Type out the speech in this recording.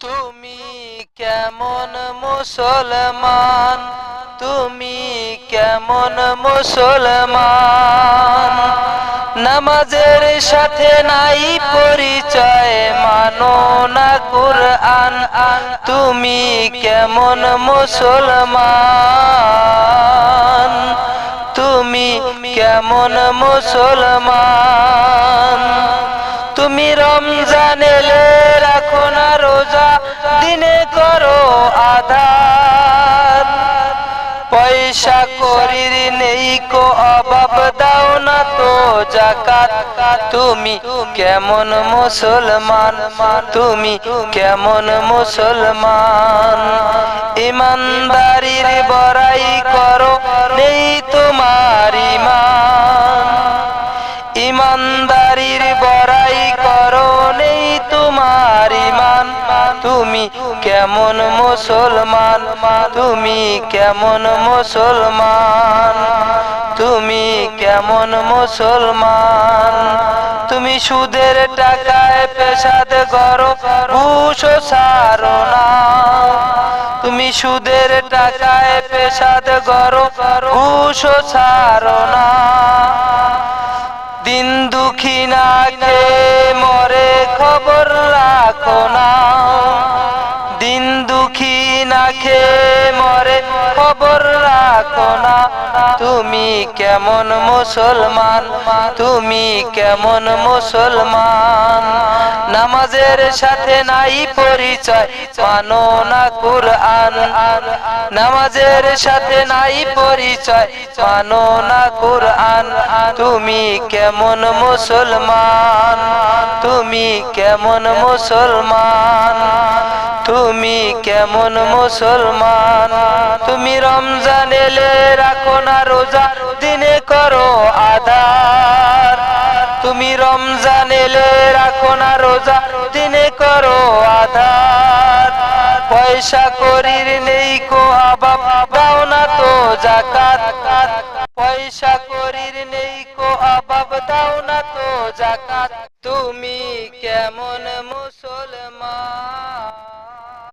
তুমি কেমন মুসলমান, তুমি কেমন মুসলমান, নামাজের সাথে নাই পরিচয়, মানো না কুরআন। তুমি কেমন মুসলমান, তুমি কেমন মুসলমান। তুমি রমজান এলে রাখো না রোজা, দিনে করো আদার, পয়সা করির নেই কো অভাব, দাও না তো যাকাত। তুমি কেমন মুসলমান, তুমি কেমন মুসলমান। ইমানদারির বড়াই করো, নেই তোমার ঈমান, ইমানদারির বড়াই করো, নেই তোমার ঈমান। তুমি কেমন মুসলমান, তুমি কেমন মুসলমান, তুমি কেমন মুসলমান। তুমি সুদের টাকায় পেশাদ করো, ঘুষ ছাড়ো না, তুমি সুদের টাকায় পেশাদ করো, ঘুষ ছাড়ো না। দিন দুঃখী না খেয়ে মরে, খবর রাখো না, দিন দুঃখী না খেয়ে মরে, খবর রাখো না। তুমি কেমন মুসলমান, তুমি কেমন মুসলমান, নামাজের সাথে নাই পরিচয়, মানো না কুরআন। নামাজের সাথে নাই পরিচয়, মানো না কুরআন। তুমি কেমন মুসলমান, তুমি কেমন মুসলমান, তুমি কেমন মুসলমান। তুমি রমজান এলে রাখো না রোজা, দিনে করো আদার, তুমি রমজান এলে রাখো না রোজা, দিনে করো আদার। পয়সা করির নেই কো অভাব, দাও না তো যাকাত, পয়সা করির নেই কো অভাব, দাও না তো যাকাত। তুমি কেমন মুসলমান।